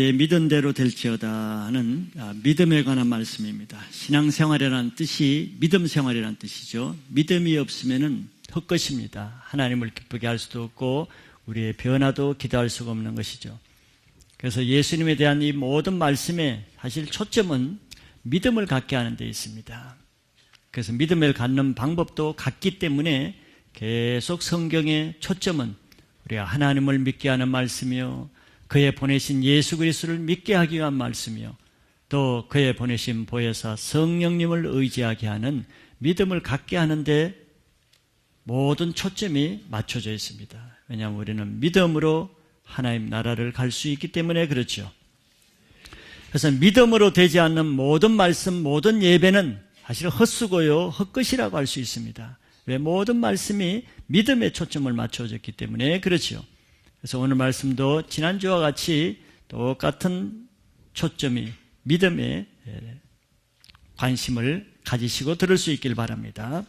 내 믿음대로 될지어다 하는 믿음에 관한 말씀입니다. 신앙생활이라는 뜻이 믿음 생활이라는 뜻이죠. 믿음이 없으면은 헛것입니다. 하나님을 기쁘게 할 수도 없고 우리의 변화도 기도할 수가 없는 것이죠. 그래서 예수님에 대한 이 모든 말씀의 사실 초점은 믿음을 갖게 하는 데 있습니다. 그래서 믿음을 갖는 방법도 같기 때문에 계속 성경의 초점은 우리가 하나님을 믿게 하는 말씀이요, 그의 보내신 예수 그리스도를 믿게 하기 위한 말씀이요, 또 그의 보내신 보혜사 성령님을 의지하게 하는 믿음을 갖게 하는데 모든 초점이 맞춰져 있습니다. 왜냐하면 우리는 믿음으로 하나님 나라를 갈 수 있기 때문에 그렇죠. 그래서 믿음으로 되지 않는 모든 말씀, 모든 예배는 사실 헛수고요, 헛것이라고 할 수 있습니다. 왜? 모든 말씀이 믿음에 초점을 맞춰졌기 때문에 그렇죠. 그래서 오늘 말씀도 지난주와 같이 똑같은 초점이 믿음에 관심을 가지시고 들을 수 있길 바랍니다.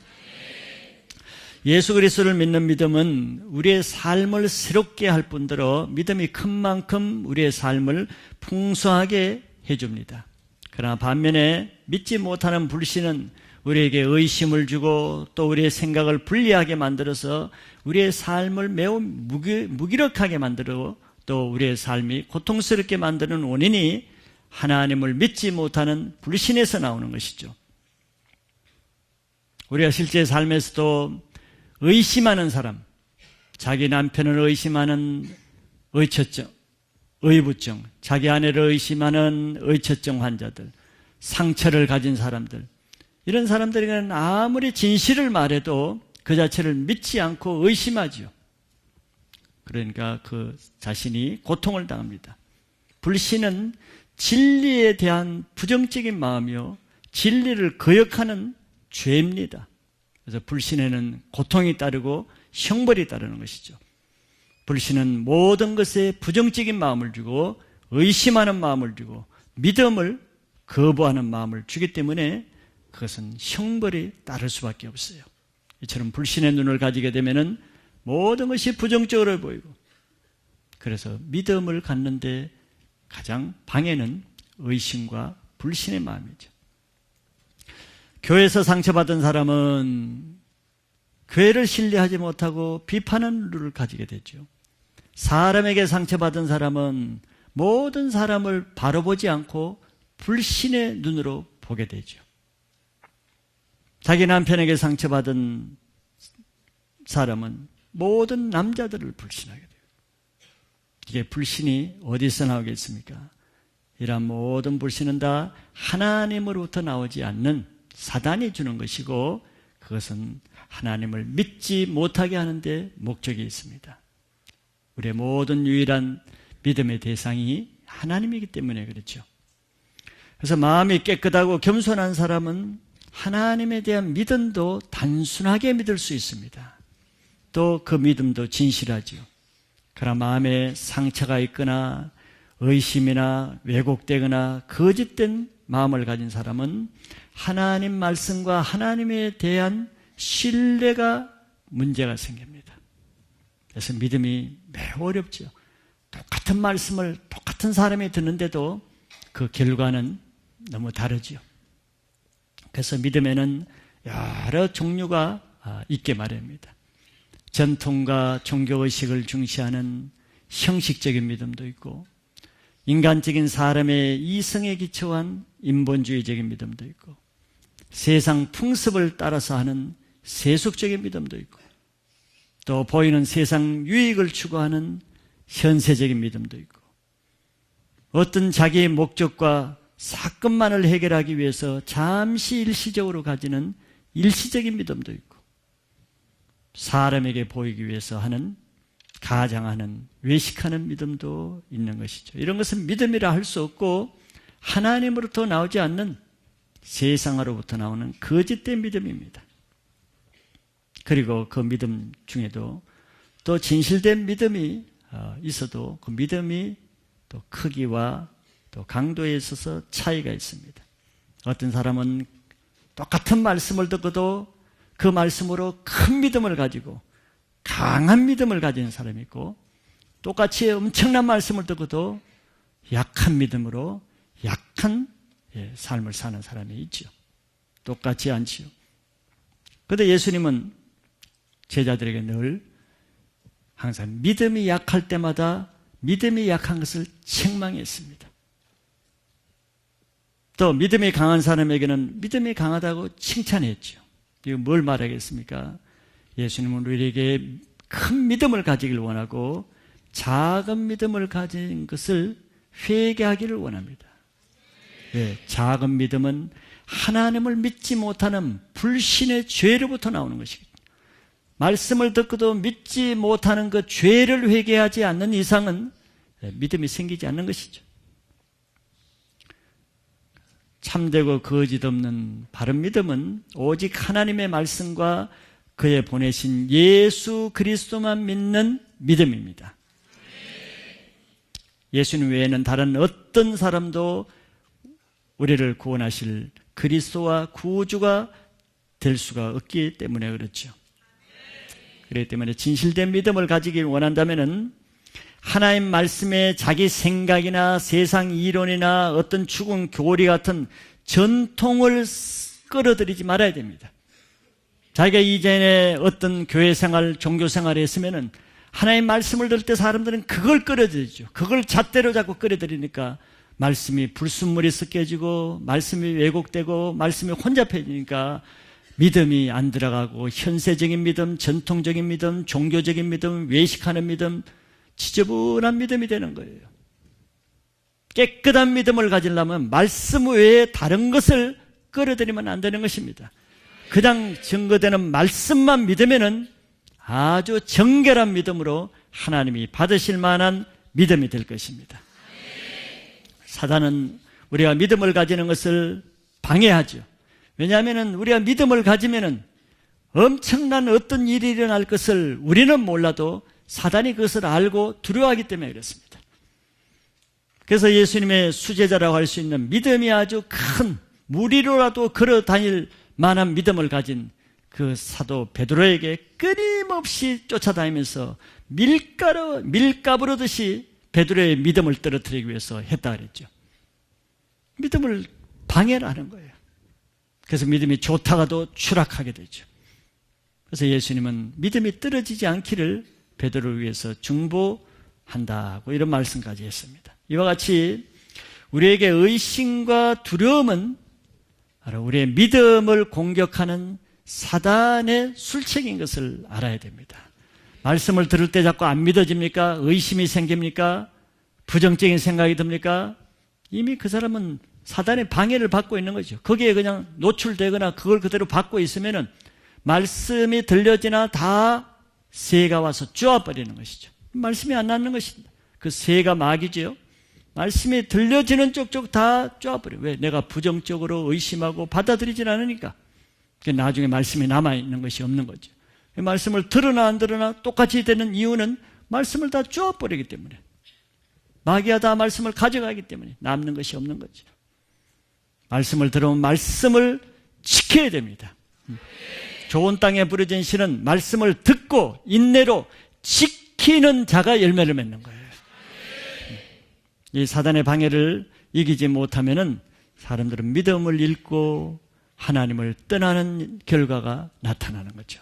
예수 그리스도를 믿는 믿음은 우리의 삶을 새롭게 할 뿐더러 믿음이 큰 만큼 우리의 삶을 풍성하게 해줍니다. 그러나 반면에 믿지 못하는 불신은 우리에게 의심을 주고 또 우리의 생각을 불리하게 만들어서 우리의 삶을 매우 무기력하게 만들고 또 우리의 삶이 고통스럽게 만드는 원인이 하나님을 믿지 못하는 불신에서 나오는 것이죠. 우리가 실제 삶에서도 의심하는 사람, 자기 남편을 의심하는 의처증, 의부증, 자기 아내를 의심하는 의처증 환자들, 상처를 가진 사람들, 이런 사람들에게는 아무리 진실을 말해도 그 자체를 믿지 않고 의심하죠. 그러니까 그 자신이 고통을 당합니다. 불신은 진리에 대한 부정적인 마음이요, 진리를 거역하는 죄입니다. 그래서 불신에는 고통이 따르고 형벌이 따르는 것이죠. 불신은 모든 것에 부정적인 마음을 주고 의심하는 마음을 주고 믿음을 거부하는 마음을 주기 때문에 그것은 형벌이 따를 수밖에 없어요. 이처럼 불신의 눈을 가지게 되면은 모든 것이 부정적으로 보이고, 그래서 믿음을 갖는데 가장 방해는 의심과 불신의 마음이죠. 교회에서 상처받은 사람은 교회를 신뢰하지 못하고 비판하는 눈을 가지게 되죠. 사람에게 상처받은 사람은 모든 사람을 바로 보지 않고 불신의 눈으로 보게 되죠. 자기 남편에게 상처받은 사람은 모든 남자들을 불신하게 돼요. 이게 불신이 어디서 나오겠습니까? 이러한 모든 불신은 다 하나님으로부터 나오지 않는 사단이 주는 것이고, 그것은 하나님을 믿지 못하게 하는데 목적이 있습니다. 우리의 모든 유일한 믿음의 대상이 하나님이기 때문에 그렇죠. 그래서 마음이 깨끗하고 겸손한 사람은 하나님에 대한 믿음도 단순하게 믿을 수 있습니다. 또 그 믿음도 진실하죠. 그러나 마음에 상처가 있거나 의심이나 왜곡되거나 거짓된 마음을 가진 사람은 하나님 말씀과 하나님에 대한 신뢰가 문제가 생깁니다. 그래서 믿음이 매우 어렵죠. 똑같은 말씀을 똑같은 사람이 듣는데도 그 결과는 너무 다르죠. 그래서 믿음에는 여러 종류가 있게 마련입니다. 전통과 종교의식을 중시하는 형식적인 믿음도 있고, 인간적인 사람의 이성에 기초한 인본주의적인 믿음도 있고, 세상 풍습을 따라서 하는 세속적인 믿음도 있고, 또 보이는 세상 유익을 추구하는 현세적인 믿음도 있고, 어떤 자기의 목적과 사건만을 해결하기 위해서 잠시 일시적으로 가지는 일시적인 믿음도 있고, 사람에게 보이기 위해서 하는, 가장하는, 외식하는 믿음도 있는 것이죠. 이런 것은 믿음이라 할 수 없고 하나님으로부터 나오지 않는 세상으로부터 나오는 거짓된 믿음입니다. 그리고 그 믿음 중에도 또 진실된 믿음이 있어도 그 믿음이 또 크기와 또 강도에 있어서 차이가 있습니다. 어떤 사람은 똑같은 말씀을 듣고도 그 말씀으로 큰 믿음을 가지고 강한 믿음을 가진 사람이 있고, 똑같이 엄청난 말씀을 듣고도 약한 믿음으로 약한 삶을 사는 사람이 있죠. 똑같지 않지요. 그런데 예수님은 제자들에게 늘 항상 믿음이 약할 때마다 믿음이 약한 것을 책망했습니다. 또 믿음이 강한 사람에게는 믿음이 강하다고 칭찬했죠. 이거 뭘 말하겠습니까? 예수님은 우리에게 큰 믿음을 가지길 원하고 작은 믿음을 가진 것을 회개하기를 원합니다. 왜? 작은 믿음은 하나님을 믿지 못하는 불신의 죄로부터 나오는 것이거든요. 말씀을 듣고도 믿지 못하는 그 죄를 회개하지 않는 이상은 믿음이 생기지 않는 것이죠. 참되고 거짓 없는 바른 믿음은 오직 하나님의 말씀과 그의 보내신 예수 그리스도만 믿는 믿음입니다. 예수님 외에는 다른 어떤 사람도 우리를 구원하실 그리스도와 구주가 될 수가 없기 때문에 그렇죠. 그렇기 때문에 진실된 믿음을 가지길 원한다면 하나님 말씀에 자기 생각이나 세상 이론이나 어떤 죽은 교리 같은 전통을 끌어들이지 말아야 됩니다. 자기가 이전에 어떤 교회 생활, 종교 생활을 했으면은 하나님 말씀을 들을 때 사람들은 그걸 끌어들이죠. 그걸 잣대로 자꾸 끌어들이니까 말씀이 불순물이 섞여지고 말씀이 왜곡되고 말씀이 혼잡해지니까 믿음이 안 들어가고 현세적인 믿음, 전통적인 믿음, 종교적인 믿음, 외식하는 믿음, 지저분한 믿음이 되는 거예요. 깨끗한 믿음을 가지려면 말씀 외에 다른 것을 끌어들이면 안 되는 것입니다. 그냥 증거되는 말씀만 믿으면은 아주 정결한 믿음으로 하나님이 받으실 만한 믿음이 될 것입니다. 사단은 우리가 믿음을 가지는 것을 방해하죠. 왜냐하면 우리가 믿음을 가지면은 엄청난 어떤 일이 일어날 것을 우리는 몰라도 사단이 그것을 알고 두려워하기 때문에 그렇습니다. 그래서 예수님의 수제자라고 할 수 있는 믿음이 아주 큰 무리로라도 걸어 다닐 만한 믿음을 가진 그 사도 베드로에게 끊임없이 쫓아다니면서 밀가부르듯이 베드로의 믿음을 떨어뜨리기 위해서 했다 그랬죠. 믿음을 방해를 하는 거예요. 그래서 믿음이 좋다가도 추락하게 되죠. 그래서 예수님은 믿음이 떨어지지 않기를 베드로를 위해서 중보한다고 이런 말씀까지 했습니다. 이와 같이 우리에게 의심과 두려움은 바로 우리의 믿음을 공격하는 사단의 술책인 것을 알아야 됩니다. 말씀을 들을 때 자꾸 안 믿어집니까? 의심이 생깁니까? 부정적인 생각이 듭니까? 이미 그 사람은 사단의 방해를 받고 있는 거죠. 거기에 그냥 노출되거나 그걸 그대로 받고 있으면은 말씀이 들려지나 다 새가 와서 쪼아버리는 것이죠. 말씀이 안 낫는 것입니다. 그 새가 마귀지요. 말씀이 들려지는 쪽쪽 다 쪼아버려요. 왜? 내가 부정적으로 의심하고 받아들이질 않으니까. 나중에 말씀이 남아있는 것이 없는 거죠. 말씀을 들으나 안 들으나 똑같이 되는 이유는 말씀을 다 쪼아버리기 때문에. 마귀가 다 말씀을 가져가기 때문에 남는 것이 없는 거죠. 말씀을 들으면 말씀을 지켜야 됩니다. 좋은 땅에 부러진 씨는 말씀을 듣고 인내로 지키는 자가 열매를 맺는 거예요. 이 사단의 방해를 이기지 못하면은 사람들은 믿음을 잃고 하나님을 떠나는 결과가 나타나는 거죠.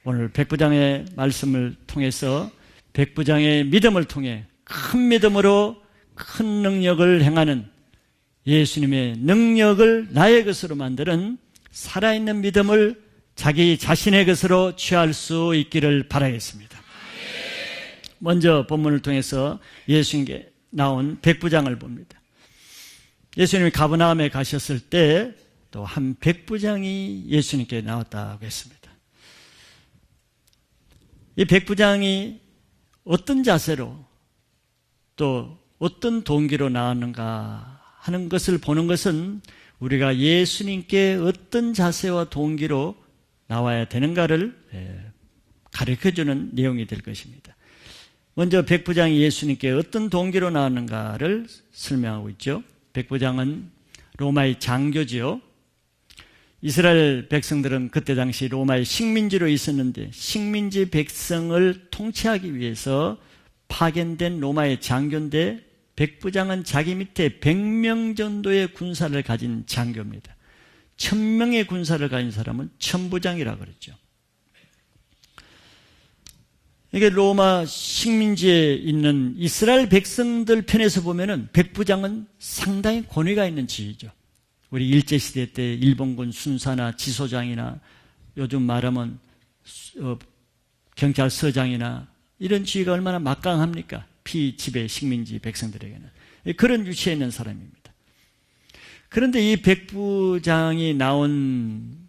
오늘 백부장의 말씀을 통해서 백부장의 믿음을 통해 큰 믿음으로 큰 능력을 행하는 예수님의 능력을 나의 것으로 만드는 살아있는 믿음을 자기 자신의 것으로 취할 수 있기를 바라겠습니다. 먼저 본문을 통해서 예수님께 나온 백부장을 봅니다. 예수님이 가버나움에 가셨을 때 또 한 백부장이 예수님께 나왔다고 했습니다. 이 백부장이 어떤 자세로 또 어떤 동기로 나왔는가 하는 것을 보는 것은 우리가 예수님께 어떤 자세와 동기로 나와야 되는가를 가르쳐주는 내용이 될 것입니다. 먼저 백부장이 예수님께 어떤 동기로 나왔는가를 설명하고 있죠. 백부장은 로마의 장교지요. 이스라엘 백성들은 그때 당시 로마의 식민지로 있었는데 식민지 백성을 통치하기 위해서 파견된 로마의 장교인데 백부장은 자기 밑에 100명 정도의 군사를 가진 장교입니다. 1000명의 군사를 가진 사람은 천부장이라고 그랬죠. 이게 로마 식민지에 있는 이스라엘 백성들 편에서 보면은 백부장은 상당히 권위가 있는 지위죠. 우리 일제시대 때 일본군 순사나 지소장이나 요즘 말하면 경찰서장이나 이런 지위가 얼마나 막강합니까? 피지배 식민지 백성들에게는. 그런 위치에 있는 사람입니다. 그런데 이 백부장이 나온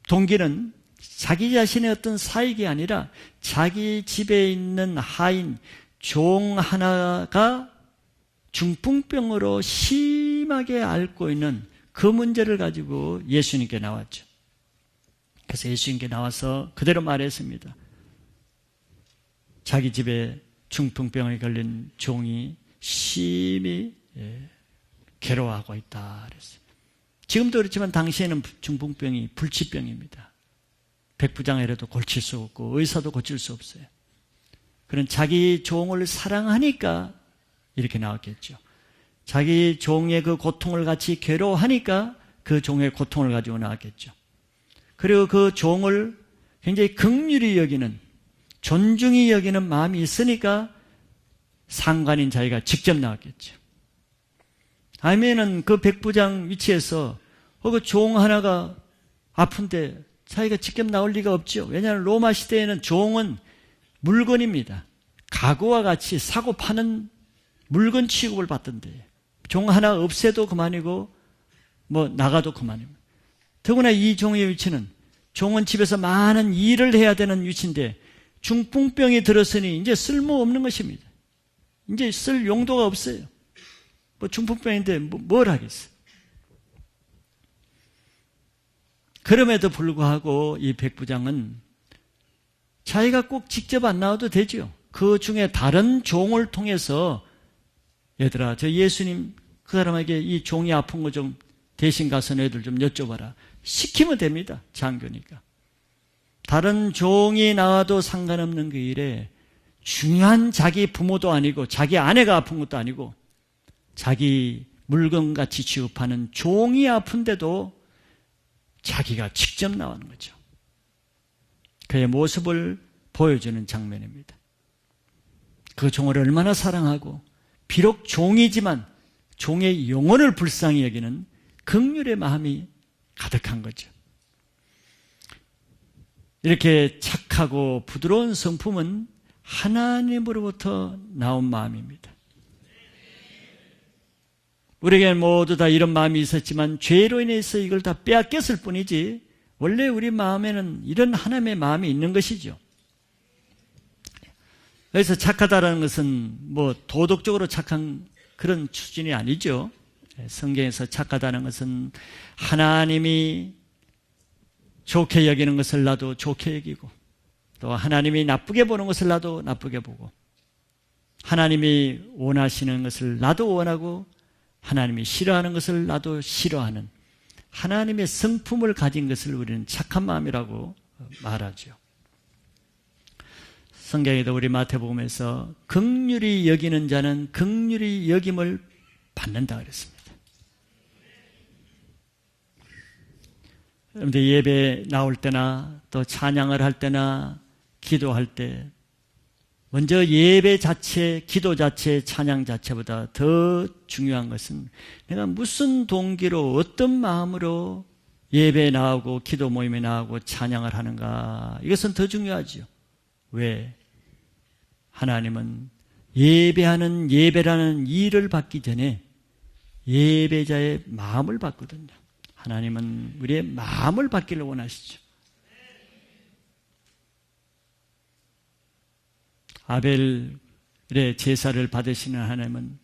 동기는 자기 자신의 어떤 사익이 아니라 자기 집에 있는 하인 종 하나가 중풍병으로 심하게 앓고 있는 그 문제를 가지고 예수님께 나왔죠. 그래서 예수님께 나와서 그대로 말했습니다. 자기 집에 중풍병에 걸린 종이 심히 괴로워하고 있다 그랬어요. 지금도 그렇지만 당시에는 중풍병이 불치병입니다. 백부장이라도 고칠 수 없고 의사도 고칠 수 없어요. 그런 자기 종을 사랑하니까 이렇게 나왔겠죠. 자기 종의 그 고통을 같이 괴로워하니까 그 종의 고통을 가지고 나왔겠죠. 그리고 그 종을 굉장히 긍휼히 여기는, 존중히 여기는 마음이 있으니까 상관인 자기가 직접 나왔겠죠. 아니면은 그 백부장 위치에서 그 종 하나가 아픈데 자기가 직접 나올 리가 없죠. 왜냐하면 로마 시대에는 종은 물건입니다. 가구와 같이 사고 파는 물건 취급을 받던데 종 하나 없애도 그만이고 나가도 그만입니다. 더구나 이 종의 위치는 종은 집에서 많은 일을 해야 되는 위치인데 중풍병이 들었으니 이제 쓸모없는 것입니다. 이제 쓸 용도가 없어요. 중풍병인데 뭘 하겠어요. 그럼에도 불구하고 이 백부장은 자기가 꼭 직접 안 나와도 되죠. 그 중에 다른 종을 통해서 얘들아 저 예수님 그 사람에게 이 종이 아픈 거 좀 대신 가서 너희들 좀 여쭤봐라. 시키면 됩니다. 장교니까. 다른 종이 나와도 상관없는 그 일에 중요한 자기 부모도 아니고 자기 아내가 아픈 것도 아니고 자기 물건같이 취급하는 종이 아픈데도 자기가 직접 나오는 거죠. 그의 모습을 보여주는 장면입니다. 그 종을 얼마나 사랑하고 비록 종이지만 종의 영혼을 불쌍히 여기는 긍휼의 마음이 가득한 거죠. 이렇게 착하고 부드러운 성품은 하나님으로부터 나온 마음입니다. 우리에게 모두 다 이런 마음이 있었지만 죄로 인해서 이걸 다 빼앗겼을 뿐이지 원래 우리 마음에는 이런 하나님의 마음이 있는 것이죠. 그래서 착하다라는 것은 도덕적으로 착한 그런 수준이 아니죠. 성경에서 착하다는 것은 하나님이 좋게 여기는 것을 나도 좋게 여기고 또 하나님이 나쁘게 보는 것을 나도 나쁘게 보고 하나님이 원하시는 것을 나도 원하고 하나님이 싫어하는 것을 나도 싫어하는 하나님의 성품을 가진 것을 우리는 착한 마음이라고 말하죠. 성경에도 우리 마태복음에서 긍휼히 여기는 자는 긍휼히 여김을 받는다 그랬습니다. 그런데 예배 나올 때나 또 찬양을 할 때나 기도할 때 먼저 예배 자체, 기도 자체, 찬양 자체보다 더 중요한 것은 내가 무슨 동기로 어떤 마음으로 예배에 나오고 기도 모임에 나오고 찬양을 하는가 이것은 더 중요하죠. 왜? 하나님은 예배하는 예배라는 일을 받기 전에 예배자의 마음을 받거든요. 하나님은 우리의 마음을 받기를 원하시죠. 아벨의 제사를 받으시는 하나님은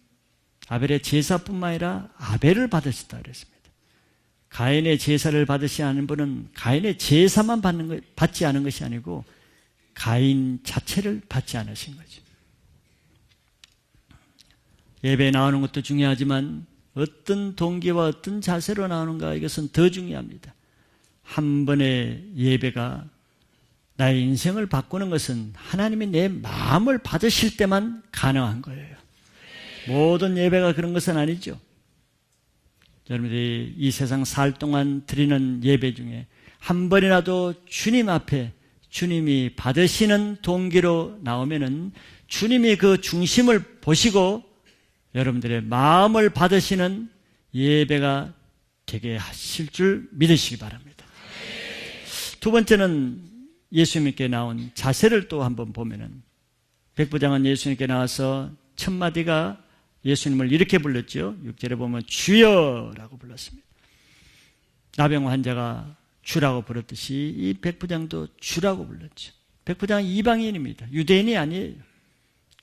아벨의 제사뿐만 아니라 아벨을 받으셨다 그랬습니다. 가인의 제사를 받으시는 분은 가인의 제사만 받지 않은 것이 아니고 가인 자체를 받지 않으신 거죠. 예배에 나오는 것도 중요하지만 어떤 동기와 어떤 자세로 나오는가 이것은 더 중요합니다. 한 번의 예배가 나의 인생을 바꾸는 것은 하나님이 내 마음을 받으실 때만 가능한 거예요. 모든 예배가 그런 것은 아니죠. 여러분들이 이 세상 살 동안 드리는 예배 중에 한 번이라도 주님 앞에 주님이 받으시는 동기로 나오면은 주님이 그 중심을 보시고 여러분들의 마음을 받으시는 예배가 되게 하실 줄 믿으시기 바랍니다. 두 번째는 예수님께 나온 자세를 또 한번 보면은 백부장은 예수님께 나와서 첫 마디가 예수님을 이렇게 불렀죠. 6절에 보면 주여라고 불렀습니다. 나병 환자가 주라고 부르듯이 이 백부장도 주라고 불렀죠. 백부장은 이방인입니다. 유대인이 아니에요.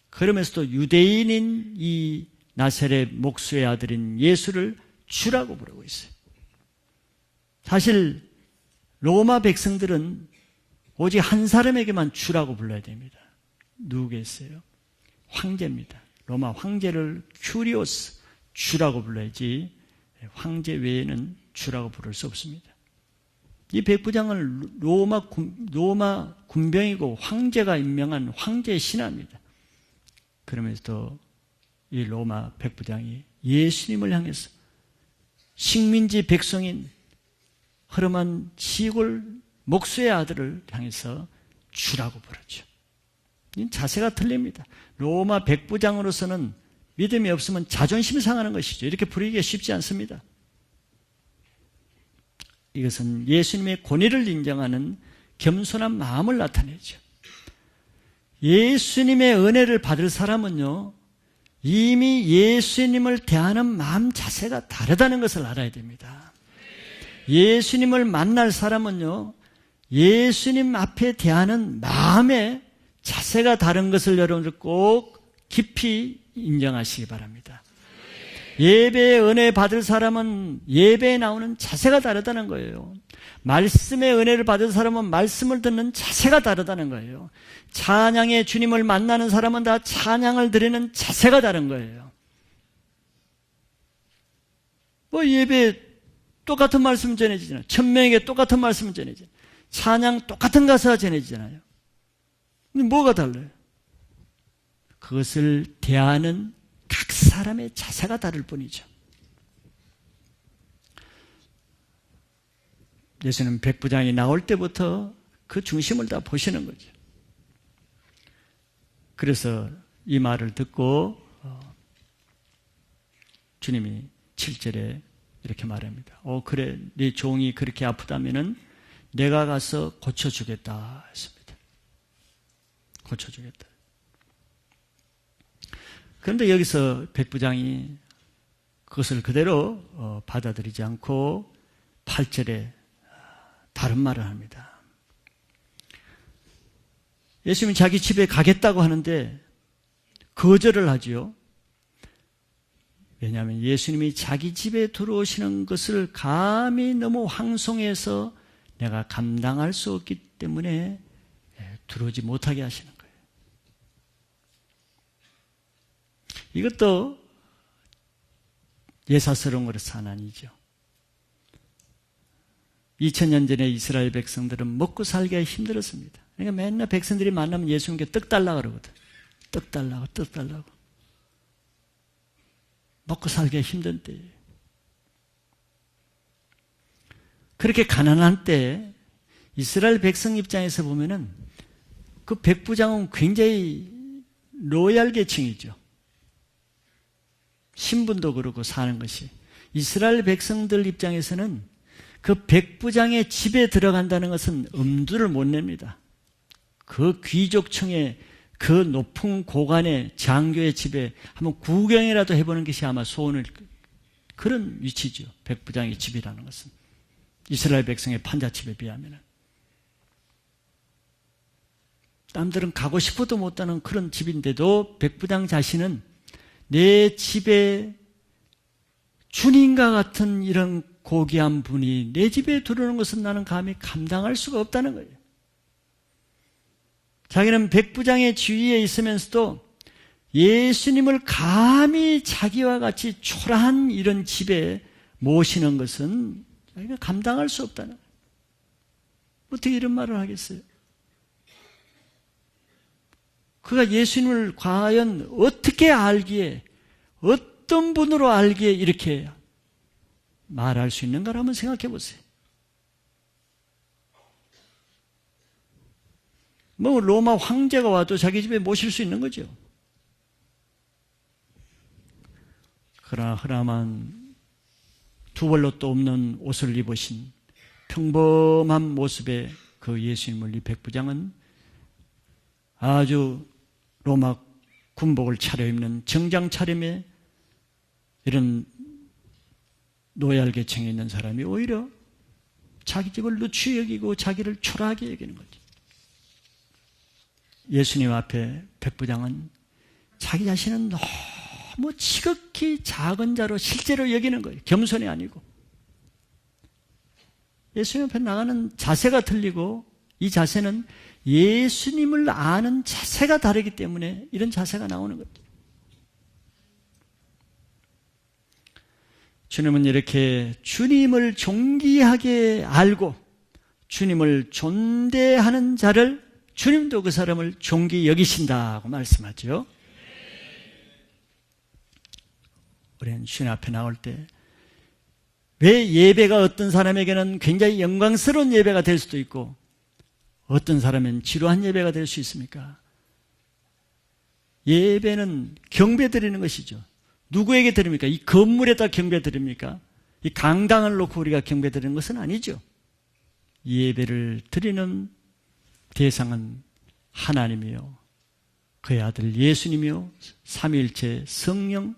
그러면서도 유대인인 이 나사렛 목수의 아들인 예수를 주라고 부르고 있어요. 사실 로마 백성들은 오직 한 사람에게만 주라고 불러야 됩니다. 누구겠어요? 황제입니다. 로마 황제를 큐리오스 주라고 불러야지 황제 외에는 주라고 부를 수 없습니다. 이 백부장은 로마 군병이고 황제가 임명한 황제의 신하입니다. 그러면서도 이 로마 백부장이 예수님을 향해서 식민지 백성인 허름한 시골 목수의 아들을 향해서 주라고 부르죠. 이 자세가 틀립니다. 로마 백부장으로서는 믿음이 없으면 자존심이 상하는 것이죠. 이렇게 부르기가 쉽지 않습니다. 이것은 예수님의 권위를 인정하는 겸손한 마음을 나타내죠. 예수님의 은혜를 받을 사람은요, 이미 예수님을 대하는 마음 자세가 다르다는 것을 알아야 됩니다. 예수님을 만날 사람은요, 예수님 앞에 대하는 마음의 자세가 다른 것을 여러분들 꼭 깊이 인정하시기 바랍니다. 예배의 은혜 받을 사람은 예배에 나오는 자세가 다르다는 거예요. 말씀의 은혜를 받은 사람은 말씀을 듣는 자세가 다르다는 거예요. 찬양의 주님을 만나는 사람은 다 찬양을 드리는 자세가 다른 거예요. 뭐 예배에 똑같은 말씀 전해지잖아요. 1000명에게 똑같은 말씀 전해지잖아요. 찬양 똑같은 가사가 전해지잖아요. 근데 뭐가 달라요? 그것을 대하는 각 사람의 자세가 다를 뿐이죠. 예수는 백부장이 나올 때부터 그 중심을 다 보시는 거죠. 그래서 이 말을 듣고 주님이 7절에 이렇게 말합니다. 그래, 네 종이 그렇게 아프다면은 내가 가서 고쳐주겠다 했습니다. 고쳐주겠다. 그런데 여기서 백부장이 그것을 그대로 받아들이지 않고 8절에 다른 말을 합니다. 예수님이 자기 집에 가겠다고 하는데 거절을 하지요. 왜냐하면 예수님이 자기 집에 들어오시는 것을 감히 너무 황송해서 내가 감당할 수 없기 때문에 들어오지 못하게 하시는 거예요. 이것도 예사스러운 것은 아니죠. 2000년 전에 이스라엘 백성들은 먹고 살기가 힘들었습니다. 그러니까 맨날 백성들이 만나면 예수님께 떡 달라고 그러거든. 떡 달라고, 떡 달라고. 먹고 살기가 힘든 때예요. 그렇게 가난한 때 이스라엘 백성 입장에서 보면은 그 백부장은 굉장히 로얄 계층이죠. 신분도 그렇고 사는 것이. 이스라엘 백성들 입장에서는 그 백부장의 집에 들어간다는 것은 엄두를 못 냅니다. 그 귀족층의 그 높은 고관의 장교의 집에 한번 구경이라도 해보는 것이 아마 소원을, 그런 위치죠. 백부장의 집이라는 것은. 이스라엘 백성의 판잣집에 비하면. 남들은 가고 싶어도 못하는 그런 집인데도 백부장 자신은 내 집에 주님과 같은 이런 고귀한 분이 내 집에 들어오는 것은 나는 감히 감당할 수가 없다는 거예요. 자기는 백부장의 지위에 있으면서도 예수님을 감히 자기와 같이 초라한 이런 집에 모시는 것은 자기가 감당할 수 없다는 거예요. 어떻게 이런 말을 하겠어요? 그가 예수님을 과연 어떻게 알기에, 어떤 분으로 알기에 이렇게 말할 수 있는가를 한번 생각해 보세요. 뭐 로마 황제가 와도 자기 집에 모실 수 있는 거죠. 그러나 흔함한 두벌롯도 없는 옷을 입으신 평범한 모습의 그 예수님을 이 백부장은 아주 로마 군복을 차려입는 정장 차림에 이런 노얄계층에 있는 사람이 오히려 자기 집을 누추히 여기고 자기를 초라하게 여기는 거죠. 예수님 앞에 백부장은 자기 자신은 너무 지극히 작은 자로 실제로 여기는 거예요. 겸손이 아니고. 예수님 앞에 나가는 자세가 틀리고 이 자세는 예수님을 아는 자세가 다르기 때문에 이런 자세가 나오는 거죠. 주님은 이렇게 주님을 존귀하게 알고 주님을 존대하는 자를 주님도 그 사람을 존귀 여기신다고 말씀하죠. 우리는 주님 앞에 나올 때 왜 예배가 어떤 사람에게는 굉장히 영광스러운 예배가 될 수도 있고 어떤 사람은 지루한 예배가 될 수 있습니까? 예배는 경배 드리는 것이죠. 누구에게 드립니까? 이 건물에다 경배 드립니까? 이 강당을 놓고 우리가 경배 드리는 것은 아니죠. 예배를 드리는 대상은 하나님이요 그의 아들 예수님이요 삼위일체 성령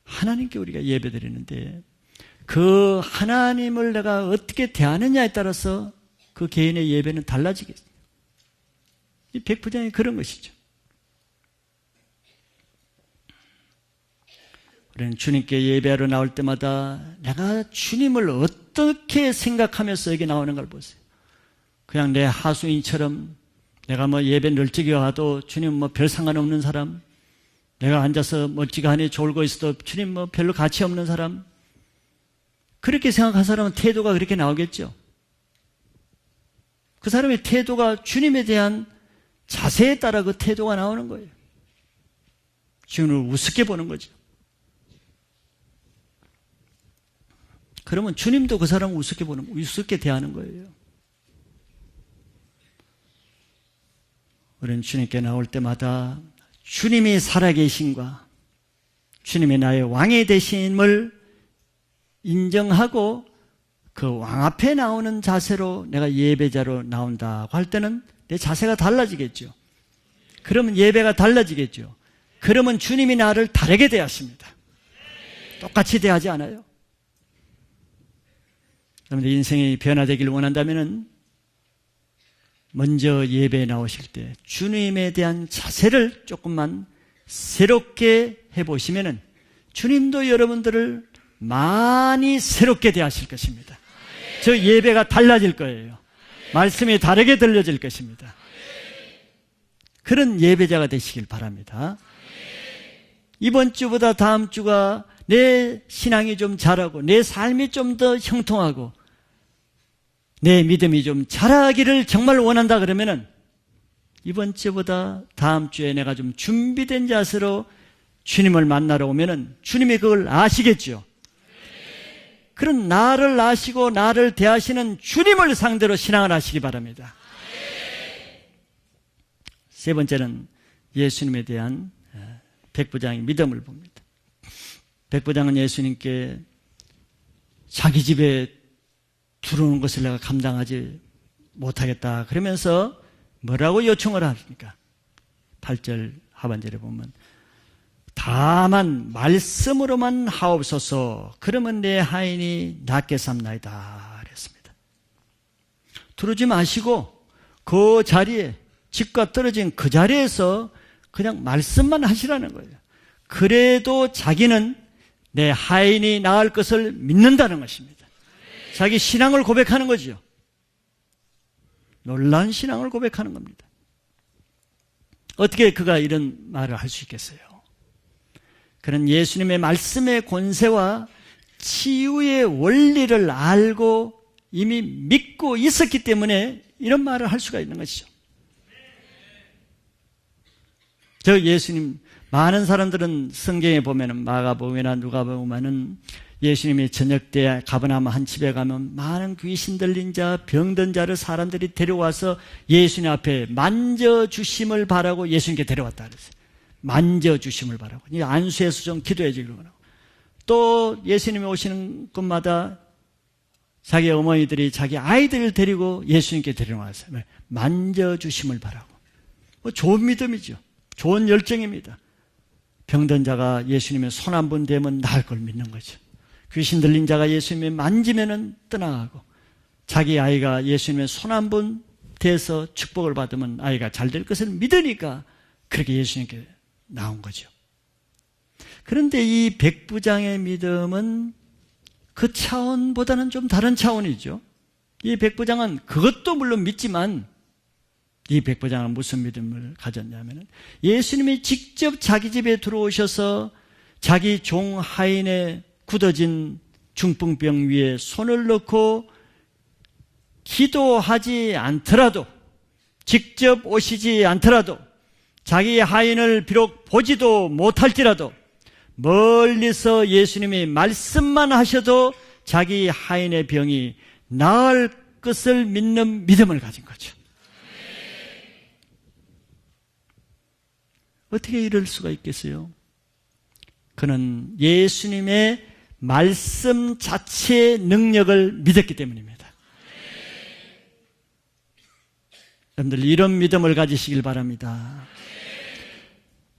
하나님께 우리가 예배 드리는데 그 하나님을 내가 어떻게 대하느냐에 따라서 그 개인의 예배는 달라지겠어요. 이 백부장이 그런 것이죠. 우리는 주님께 예배하러 나올 때마다 내가 주님을 어떻게 생각하면서 여기 나오는 걸 보세요. 그냥 내 하수인처럼 내가 뭐 예배 널찍이 와도 주님 뭐 별 상관없는 사람, 내가 앉아서 멀찌감치 졸고 있어도 주님 뭐 별로 가치 없는 사람, 그렇게 생각한 사람은 태도가 그렇게 나오겠죠. 그 사람의 태도가 주님에 대한 자세에 따라 그 태도가 나오는 거예요. 주님을 우습게 보는 거죠. 그러면 주님도 그 사람을 우습게 대하는 거예요. 우리는 주님께 나올 때마다 주님이 살아계신과 주님이 나의 왕이 되심을 인정하고 그 왕 앞에 나오는 자세로 내가 예배자로 나온다고 할 때는 내 자세가 달라지겠죠. 그러면 예배가 달라지겠죠. 그러면 주님이 나를 다르게 대하십니다. 똑같이 대하지 않아요. 여러분들 인생이 변화되기를 원한다면 먼저 예배에 나오실 때 주님에 대한 자세를 조금만 새롭게 해보시면 주님도 여러분들을 많이 새롭게 대하실 것입니다. 저 예배가 달라질 거예요. 말씀이 다르게 들려질 것입니다. 그런 예배자가 되시길 바랍니다. 이번 주보다 다음 주가 내 신앙이 좀 자라고 내 삶이 좀 더 형통하고 내 믿음이 좀 자라기를 정말 원한다 그러면은 이번 주보다 다음 주에 내가 좀 준비된 자세로 주님을 만나러 오면은 주님이 그걸 아시겠죠. 그런 나를 아시고 나를 대하시는 주님을 상대로 신앙을 하시기 바랍니다. 세 번째는 예수님에 대한 백부장의 믿음을 봅니다. 백부장은 예수님께 자기 집에 들어오는 것을 내가 감당하지 못하겠다 그러면서 뭐라고 요청을 합니까? 8절 하반절에 보면 다만 말씀으로만 하옵소서 그러면 내 하인이 낫게 삼나이다 그랬습니다. 두르지 마시고 그 자리에 집과 떨어진 그 자리에서 그냥 말씀만 하시라는 거예요. 그래도 자기는 내 하인이 나을 것을 믿는다는 것입니다. 자기 신앙을 고백하는 거죠. 놀라운 신앙을 고백하는 겁니다. 어떻게 그가 이런 말을 할 수 있겠어요? 그는 예수님의 말씀의 권세와 치유의 원리를 알고 이미 믿고 있었기 때문에 이런 말을 할 수가 있는 것이죠. 저 예수님 많은 사람들은 성경에 보면은 마가복음이나 누가복음 보면은 예수님이 저녁 때 가버나움 한 집에 가면 많은 귀신 들린 자, 병든 자를 사람들이 데려와서 예수님 앞에 만져주심을 바라고 예수님께 데려왔다 그랬어요. 만져주심을 바라고. 안수해서 좀 기도해 주려고. 또 예수님이 오시는 곳마다 자기 어머니들이 자기 아이들을 데리고 예수님께 데려왔어요. 만져주심을 바라고. 좋은 믿음이죠. 좋은 열정입니다. 병든 자가 예수님의 손 한 번 대면 나을 걸 믿는 거죠. 귀신 들린 자가 예수님의 만지면은 떠나가고, 자기 아이가 예수님의 손 한 번 대서 축복을 받으면 아이가 잘 될 것을 믿으니까 그렇게 예수님께 나온 거죠. 그런데 이 백부장의 믿음은 그 차원보다는 좀 다른 차원이죠. 이 백부장은 그것도 물론 믿지만, 이 백부장은 무슨 믿음을 가졌냐면 예수님이 직접 자기 집에 들어오셔서 자기 종 하인의 굳어진 중풍병 위에 손을 넣고 기도하지 않더라도, 직접 오시지 않더라도, 자기 하인을 비록 보지도 못할지라도 멀리서 예수님이 말씀만 하셔도 자기 하인의 병이 나을 것을 믿는 믿음을 가진 거죠. 어떻게 이럴 수가 있겠어요? 그는 예수님의 말씀 자체의 능력을 믿었기 때문입니다. 여러분들 이런 믿음을 가지시길 바랍니다.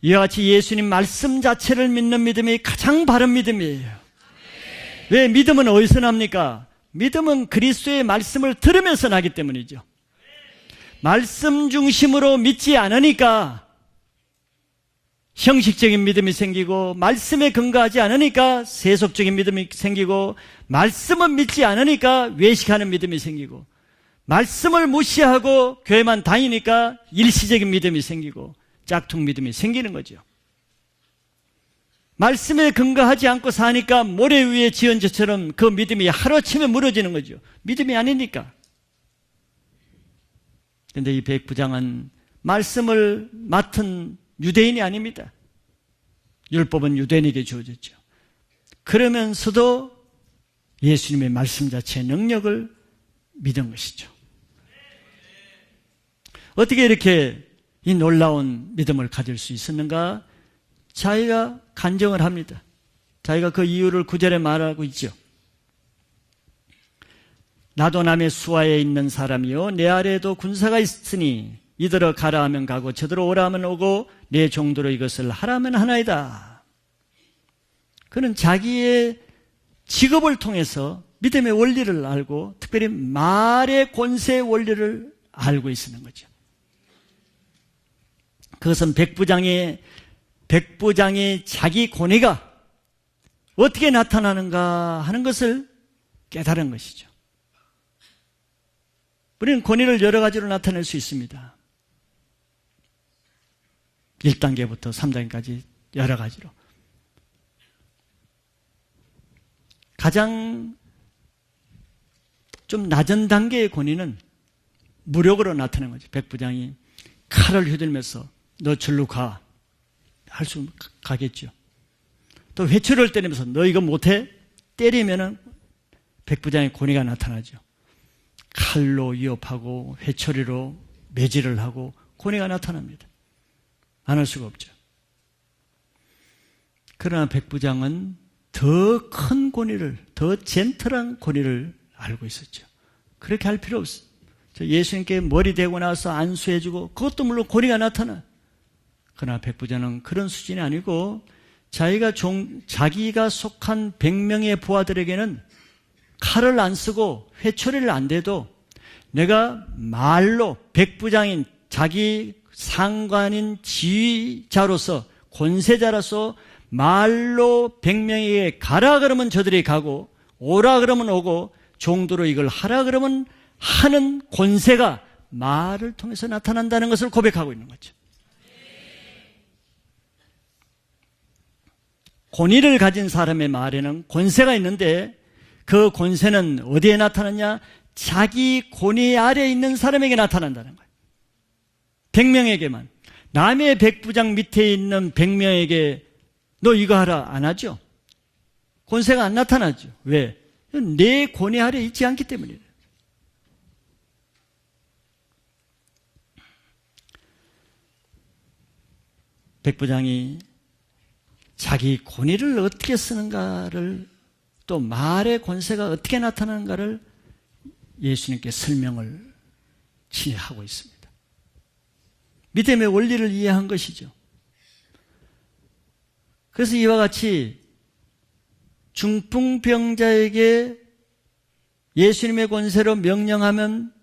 이와 같이 예수님 말씀 자체를 믿는 믿음이 가장 바른 믿음이에요. 왜? 믿음은 어디서 납니까? 믿음은 그리스도의 말씀을 들으면서 나기 때문이죠. 말씀 중심으로 믿지 않으니까 형식적인 믿음이 생기고, 말씀에 근거하지 않으니까 세속적인 믿음이 생기고, 말씀은 믿지 않으니까 외식하는 믿음이 생기고, 말씀을 무시하고 교회만 다니니까 일시적인 믿음이 생기고 짝퉁 믿음이 생기는 거죠. 말씀에 근거하지 않고 사니까 모래 위에 지은 것처럼 그 믿음이 하루아침에 무너지는 거죠. 믿음이 아니니까. 그런데 이 백부장은 말씀을 맡은 유대인이 아닙니다. 율법은 유대인에게 주어졌죠. 그러면서도 예수님의 말씀 자체의 능력을 믿은 것이죠. 어떻게 이렇게 이 놀라운 믿음을 가질 수 있었는가? 자기가 간증을 합니다. 자기가 그 이유를 9절에 말하고 있죠. 나도 남의 수하에 있는 사람이요 내 아래에도 군사가 있으니 이들어 가라 하면 가고 저들어 오라 하면 오고 내 종도로 이것을 하라 하면 하나이다. 그는 자기의 직업을 통해서 믿음의 원리를 알고, 특별히 말의 권세의 원리를 알고 있는 거죠. 그것은 백부장의 자기 권위가 어떻게 나타나는가 하는 것을 깨달은 것이죠. 우리는 권위를 여러 가지로 나타낼 수 있습니다. 1단계부터 3단계까지 여러 가지로. 가장 좀 낮은 단계의 권위는 무력으로 나타내는 거죠. 백부장이 칼을 휘둘면서 너 절로 가. 할 수 가겠죠. 또 회초리를 때리면서 너 이거 못해? 때리면은 백부장의 권위가 나타나죠. 칼로 위협하고 회초리로 매질을 하고 권위가 나타납니다. 안 할 수가 없죠. 그러나 백부장은 더 큰 권위를, 더 젠틀한 권위를 알고 있었죠. 그렇게 할 필요 없어요. 예수님께 머리 대고 나서 안수해주고 그것도 물론 권위가 나타나. 그러나 백부장은 그런 수준이 아니고 자기가 속한 100명의 부하들에게는 칼을 안 쓰고 회초리를 안 대도 내가 말로 백부장인 자기 상관인 지휘자로서 권세자로서 말로 100명에게 가라 그러면 저들이 가고 오라 그러면 오고 종도로 이걸 하라 그러면 하는 권세가 말을 통해서 나타난다는 것을 고백하고 있는 거죠. 권위를 가진 사람의 말에는 권세가 있는데 그 권세는 어디에 나타나냐? 자기 권위 아래에 있는 사람에게 나타난다는 거예요. 100명에게만. 남의 백부장 밑에 있는 100명에게 너 이거 하라 안 하죠. 권세가 안 나타나죠. 왜? 내 권위 아래 있지 않기 때문이에요. 백부장이 자기 권위를 어떻게 쓰는가를, 또 말의 권세가 어떻게 나타나는가를 예수님께 설명을 하고 있습니다. 믿음의 원리를 이해한 것이죠. 그래서 이와 같이 중풍병자에게 예수님의 권세로 명령하면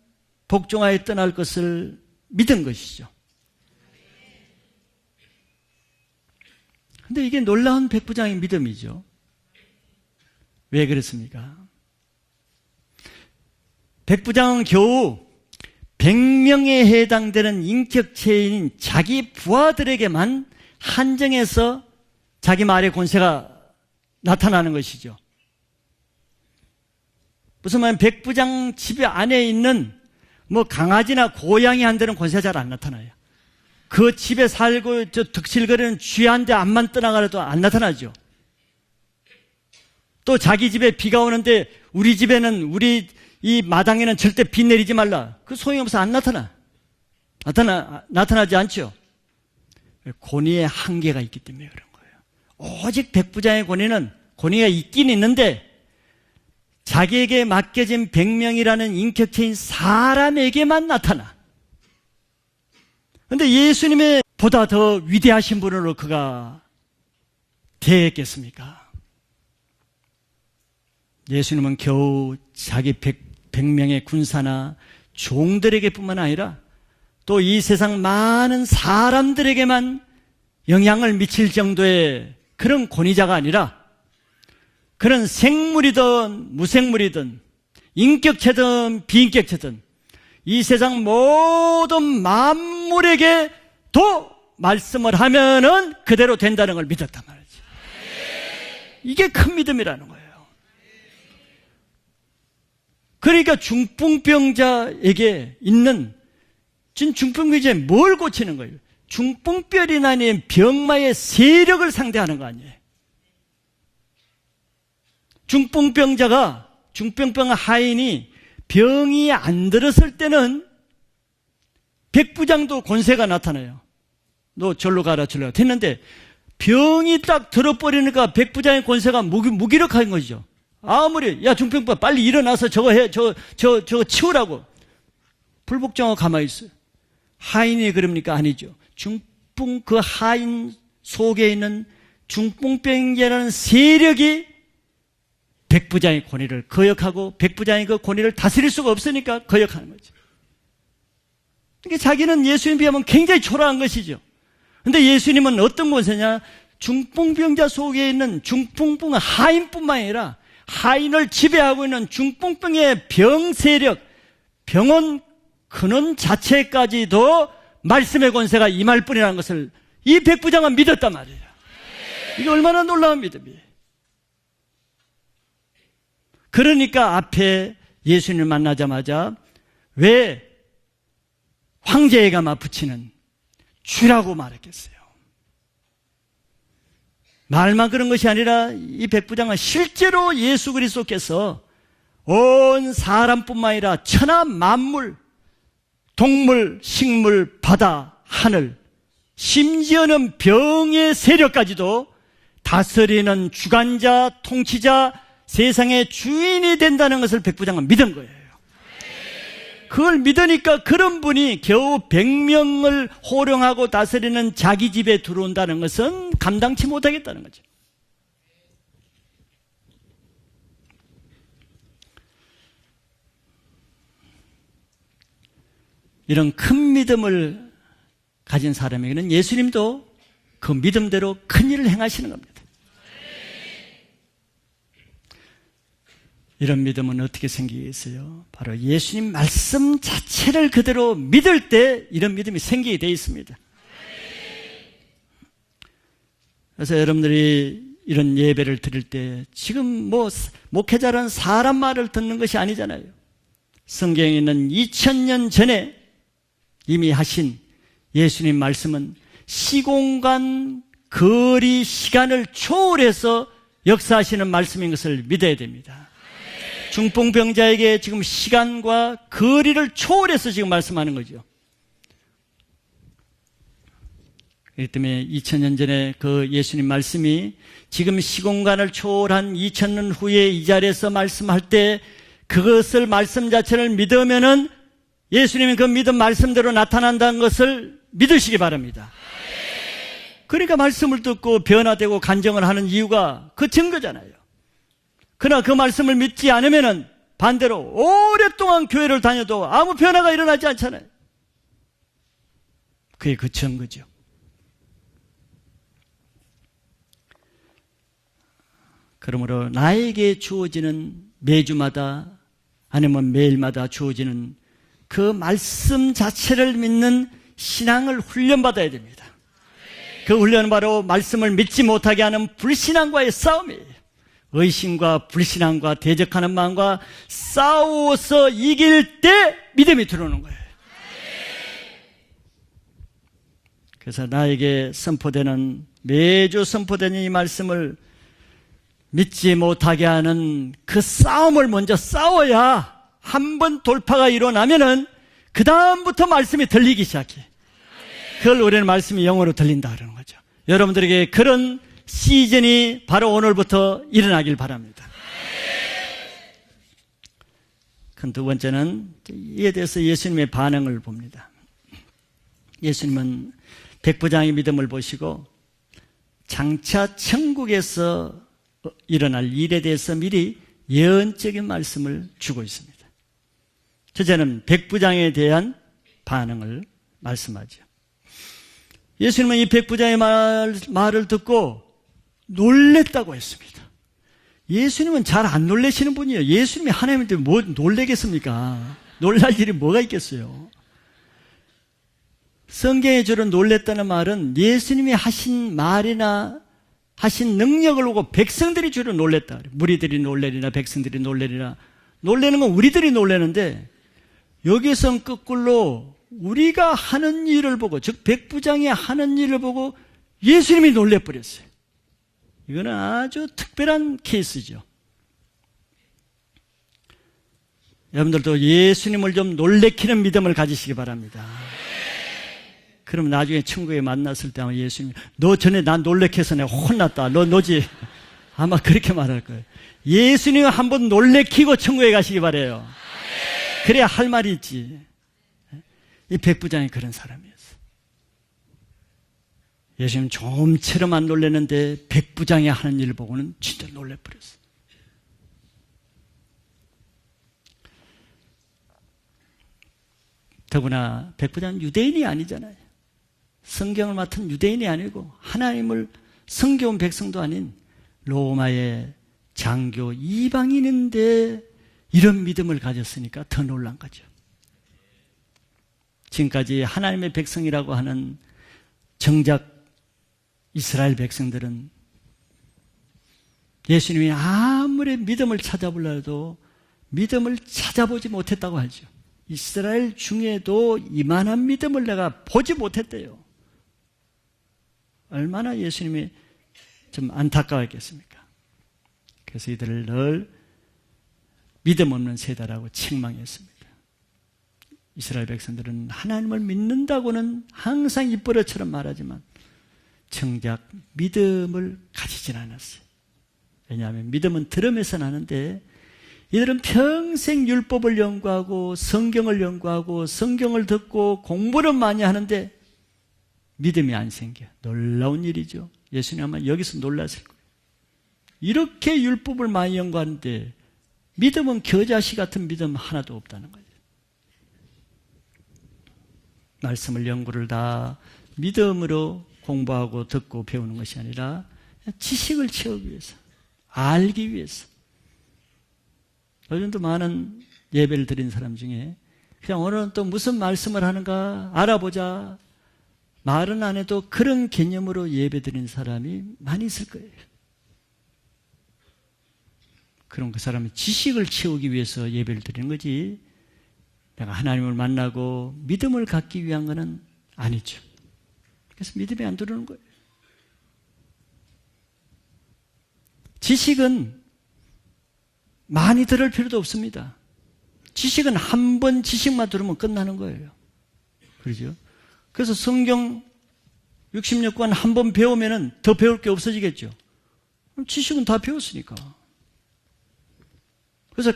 복종하여 떠날 것을 믿은 것이죠. 근데 이게 놀라운 백부장의 믿음이죠. 왜 그렇습니까? 백부장은 겨우 100명에 해당되는 인격체인 자기 부하들에게만 한정해서 자기 말의 권세가 나타나는 것이죠. 무슨 말이냐면 백부장 집 안에 있는 뭐 강아지나 고양이 한테는 권세가 잘 안 나타나요. 그 집에 살고 저 득실거리는 쥐한테 앞만 떠나가라도 안 나타나죠. 또 자기 집에 비가 오는데 우리 집에는, 우리 이 마당에는 절대 비 내리지 말라. 그 소용없어 안 나타나지 않죠. 권위의 한계가 있기 때문에 그런 거예요. 오직 백부장의 권위가 있긴 있는데 자기에게 맡겨진 100명이라는 인격체인 사람에게만 나타나. 그런데 예수님의 보다 더 위대하신 분으로 그가 대했겠습니까? 예수님은 겨우 자기 100명의 군사나 종들에게 뿐만 아니라 또 이 세상 많은 사람들에게만 영향을 미칠 정도의 그런 권위자가 아니라 그런 생물이든 무생물이든 인격체든 비인격체든 이 세상 모든 만물에게도 말씀을 하면은 그대로 된다는 걸 믿었단 말이죠. 이게 큰 믿음이라는 거예요. 그러니까 중풍병자에게 있는, 지금 중풍병자에 뭘 고치는 거예요? 중풍병이 아닌 병마의 세력을 상대하는 거 아니에요. 중풍병 하인이 병이 안 들었을 때는 백부장도 권세가 나타나요. 너 절로 가라 절로 가라 됐는데 병이 딱 들어버리니까 백부장의 권세가 무기력한 거죠. 아무리 야 중풍병 빨리 일어나서 저거 해, 저거 치우라고 불복종하고 가만히 있어요. 하인이 그럽니까? 아니죠. 중풍 그 하인 속에 있는 중풍병이라는 세력이 백부장의 권위를 거역하고 백부장이 그 권위를 다스릴 수가 없으니까 거역하는 거죠. 그러니까 자기는 예수님에 비하면 굉장히 초라한 것이죠. 그런데 예수님은 어떤 권세냐? 중풍병자 속에 있는 중풍병 하인뿐만 아니라 하인을 지배하고 있는 중풍병의 병 세력, 병원 근원 자체까지도 말씀의 권세가 임할 뿐이라는 것을 이 백부장은 믿었단 말이에요. 이게 얼마나 놀라운 믿음이에요. 그러니까 앞에 예수님을 만나자마자 왜 황제에게 맞붙이는 주라고 말했겠어요. 말만 그런 것이 아니라 이 백부장은 실제로 예수 그리스도께서 온 사람뿐만 아니라 천하 만물, 동물, 식물, 바다, 하늘, 심지어는 병의 세력까지도 다스리는 주관자, 통치자, 세상의 주인이 된다는 것을 백부장은 믿은 거예요. 그걸 믿으니까 그런 분이 겨우 100명을 호령하고 다스리는 자기 집에 들어온다는 것은 감당치 못하겠다는 거죠. 이런 큰 믿음을 가진 사람에게는 예수님도 그 믿음대로 큰 일을 행하시는 겁니다. 이런 믿음은 어떻게 생기겠어요? 바로 예수님 말씀 자체를 그대로 믿을 때 이런 믿음이 생기게 되어 있습니다. 그래서 여러분들이 이런 예배를 드릴 때 지금 뭐 목회자라는 사람 말을 듣는 것이 아니잖아요. 성경에 있는 2000년 전에 이미 하신 예수님 말씀은 시공간, 거리, 시간을 초월해서 역사하시는 말씀인 것을 믿어야 됩니다. 중풍병자에게 지금 시간과 거리를 초월해서 지금 말씀하는 거죠. 그렇기 때문에 2000년 전에 그 예수님 말씀이 지금 시공간을 초월한 2000년 후에 이 자리에서 말씀할 때 그것을 말씀 자체를 믿으면은 예수님이 그 믿음 말씀대로 나타난다는 것을 믿으시기 바랍니다. 그러니까 말씀을 듣고 변화되고 간증을 하는 이유가 그 증거잖아요. 그러나 그 말씀을 믿지 않으면은 반대로 오랫동안 교회를 다녀도 아무 변화가 일어나지 않잖아요. 그게 그 증거죠. 그러므로 나에게 주어지는 매주마다 아니면 매일마다 주어지는 그 말씀 자체를 믿는 신앙을 훈련받아야 됩니다. 그 훈련은 바로 말씀을 믿지 못하게 하는 불신앙과의 싸움이에요. 의심과 불신앙과 대적하는 마음과 싸워서 이길 때 믿음이 들어오는 거예요. 그래서 나에게 선포되는, 매주 선포되는 이 말씀을 믿지 못하게 하는 그 싸움을 먼저 싸워야 한 번 돌파가 일어나면은 그 다음부터 말씀이 들리기 시작해. 그걸 우리는 말씀이 영어로 들린다 그러는 거죠. 여러분들에게 그런 시즌이 바로 오늘부터 일어나길 바랍니다. 큰 두 번째는 이에 대해서 예수님의 반응을 봅니다. 예수님은 백부장의 믿음을 보시고 장차 천국에서 일어날 일에 대해서 미리 예언적인 말씀을 주고 있습니다. 첫째는 백부장에 대한 반응을 말씀하죠. 예수님은 이 백부장의 말을 듣고 놀랬다고 했습니다. 예수님은 잘 안 놀라시는 분이에요. 예수님이 하나님한테 뭐 놀래겠습니까? 놀랄 일이 뭐가 있겠어요? 성경에 주로 놀랬다는 말은 예수님이 하신 말이나 하신 능력을 보고 백성들이 주로 놀랬다 그래요. 무리들이 놀래리나 백성들이 놀래리나. 놀래는 건 우리들이 놀래는데 여기선 거꾸로 우리가 하는 일을 보고, 즉 백부장이 하는 일을 보고 예수님이 놀래버렸어요. 이거는 아주 특별한 케이스죠. 여러분들도 예수님을 좀 놀래키는 믿음을 가지시기 바랍니다. 그럼 나중에 천국에 만났을 때 아마 예수님이 너 전에 난 놀래켜서 내가 혼났다. 너지. 아마 그렇게 말할 거예요. 예수님 한번 놀래키고 천국에 가시기 바라요. 그래야 할 말이 있지. 이 백부장이 그런 사람이었어. 예수님 좀처럼 안 놀랐는데 백부장이 하는 일을 보고는 진짜 놀래버렸어. 더구나 백부장은 유대인이 아니잖아요. 성경을 맡은 유대인이 아니고 하나님을 섬겨온 백성도 아닌 로마의 장교 이방인인데 이런 믿음을 가졌으니까 더 놀란 거죠. 지금까지 하나님의 백성이라고 하는 정작 이스라엘 백성들은 예수님이 아무리 믿음을 찾아보려 해도 믿음을 찾아보지 못했다고 하죠. 이스라엘 중에도 이만한 믿음을 내가 보지 못했대요. 얼마나 예수님이 좀 안타까웠겠습니까? 그래서 이들을 늘 믿음 없는 세대라고 책망했습니다. 이스라엘 백성들은 하나님을 믿는다고는 항상 입버릇처럼 말하지만 정작 믿음을 가지진 않았어요. 왜냐하면 믿음은 들음에서 나는데 이들은 평생 율법을 연구하고 성경을 연구하고 성경을 듣고 공부를 많이 하는데 믿음이 안 생겨. 놀라운 일이죠. 예수님 아마 여기서 놀랐을 거예요. 이렇게 율법을 많이 연구하는데 믿음은 겨자씨 같은 믿음 하나도 없다는 거예요. 말씀을 연구를 다 믿음으로 공부하고 듣고 배우는 것이 아니라 지식을 채우기 위해서, 알기 위해서. 요즘도 많은 예배를 드린 사람 중에 그냥 오늘은 또 무슨 말씀을 하는가 알아보자, 말은 안 해도 그런 개념으로 예배 드린 사람이 많이 있을 거예요. 그럼 그 사람이 지식을 채우기 위해서 예배를 드리는 거지 내가 하나님을 만나고 믿음을 갖기 위한 것은 아니죠. 그래서 믿음이 안 들어오는 거예요. 지식은 많이 들을 필요도 없습니다. 지식은 한 번 지식만 들으면 끝나는 거예요. 그렇죠? 그래서 성경 66권 한 번 배우면 더 배울 게 없어지겠죠. 지식은 다 배웠으니까. 그래서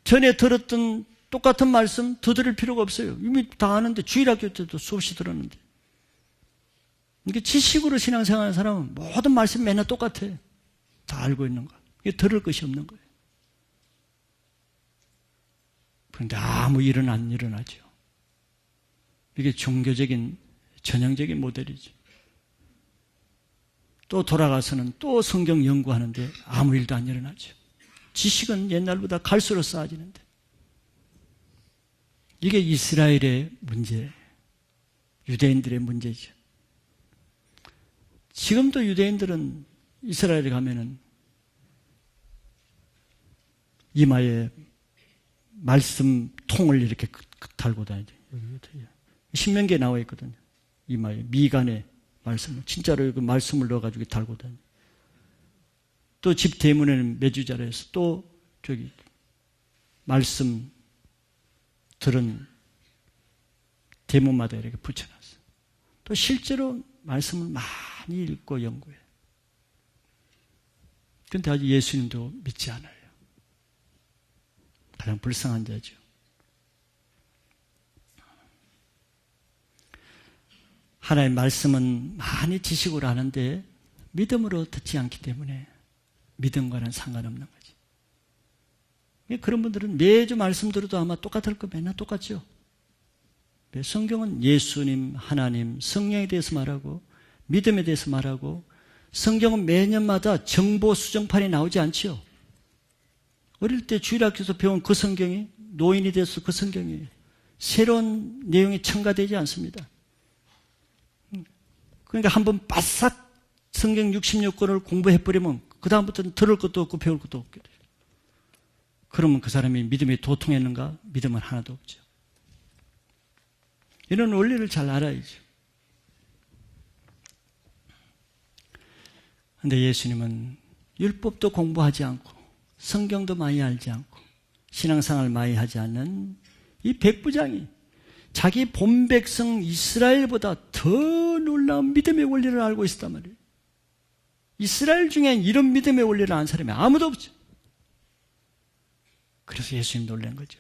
전에 들었던 똑같은 말씀 더 들을 필요가 없어요. 이미 다 아는데, 주일학교 때도 수없이 들었는데. 이게 지식으로 신앙생활하는 사람은 모든 말씀이 맨날 똑같아. 다 알고 있는 거. 이게 들을 것이 없는 거예요. 그런데 아무 일은 안 일어나죠. 이게 종교적인 전형적인 모델이죠. 또 돌아가서는 또 성경 연구하는데 아무 일도 안 일어나죠. 지식은 옛날보다 갈수록 쌓아지는데. 이게 이스라엘의 문제, 유대인들의 문제죠. 지금도 유대인들은 이스라엘에 가면은 이마에 말씀 통을 이렇게 달고 다니죠. 신명기에 나와 있거든요. 이마에 미간에 말씀을 진짜로 그 말씀을 넣어가지고 달고 다니. 또 집 대문에는 메주자로 해서 또 저기 말씀 들은 대문마다 이렇게 붙여놨어. 또 실제로 말씀을 많이 읽고 연구해. 그런데 아직 예수님도 믿지 않아요. 가장 불쌍한 자죠. 하나님의 말씀은 많이 지식으로 아는데 믿음으로 듣지 않기 때문에 믿음과는 상관없는 거지. 그런 분들은 매주 말씀 들어도 아마 똑같을 거 맨날 똑같죠. 성경은 예수님, 하나님, 성령에 대해서 말하고 믿음에 대해서 말하고 성경은 매년마다 정보 수정판이 나오지 않지요. 어릴 때 주일학교에서 배운 그 성경이 노인이 돼서 그 성경이 새로운 내용이 첨가되지 않습니다. 그러니까 한번 바싹 성경 66권을 공부해버리면 그 다음부터는 들을 것도 없고 배울 것도 없게 돼요. 그러면 그 사람이 믿음이 도통했는가? 믿음은 하나도 없죠. 이런 원리를 잘 알아야죠. 그런데 예수님은 율법도 공부하지 않고 성경도 많이 알지 않고 신앙생활을 많이 하지 않는 이 백부장이 자기 본백성 이스라엘보다 더 놀라운 믿음의 원리를 알고 있었단 말이에요. 이스라엘 중엔 이런 믿음의 원리를 아는 사람이 아무도 없죠. 그래서 예수님 놀란 거죠.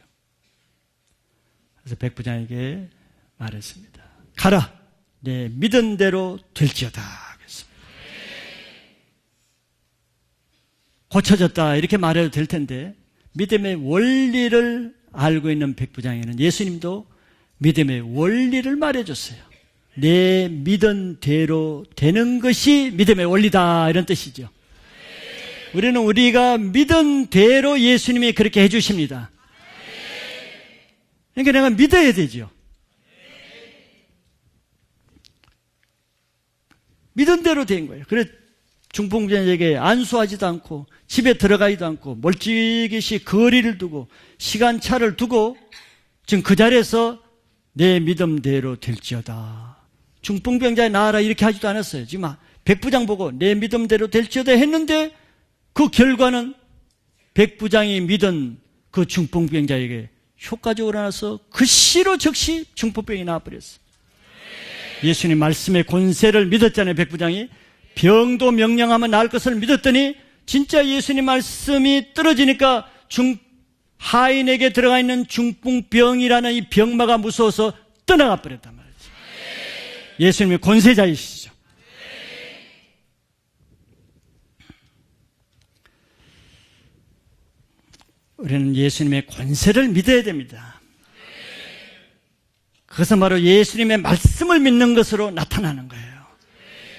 그래서 백부장에게 말했습니다. 가라, 내 믿은 대로 될지어다. 그랬습니다. 고쳐졌다 이렇게 말해도 될 텐데 믿음의 원리를 알고 있는 백부장에는 예수님도 믿음의 원리를 말해줬어요. 내 믿은 대로 되는 것이 믿음의 원리다 이런 뜻이죠. 우리는 우리가 믿은 대로 예수님이 그렇게 해주십니다. 그러니까 내가 믿어야 되죠. 믿은 대로 된 거예요. 그래 중풍병자에게 안수하지도 않고 집에 들어가지도 않고 멀찍이 거리를 두고 시간차를 두고 지금 그 자리에서 내 믿음대로 될지어다. 중풍병자에 나아라 이렇게 하지도 않았어요. 지금 백부장 보고 내 믿음대로 될지어다 했는데 그 결과는 백부장이 믿은 그 중풍병자에게 효과적으로 나서 그 시로 즉시 중풍병이 나와버렸어요. 예수님 말씀의 권세를 믿었잖아요. 백부장이 병도 명령하면 나을 것을 믿었더니 진짜 예수님 말씀이 떨어지니까 하인에게 들어가 있는 중풍병이라는 이 병마가 무서워서 떠나가 버렸단 말이죠. 예수님이 권세자이시죠. 우리는 예수님의 권세를 믿어야 됩니다. 그것은 바로 예수님의 말씀을 믿는 것으로 나타나는 거예요.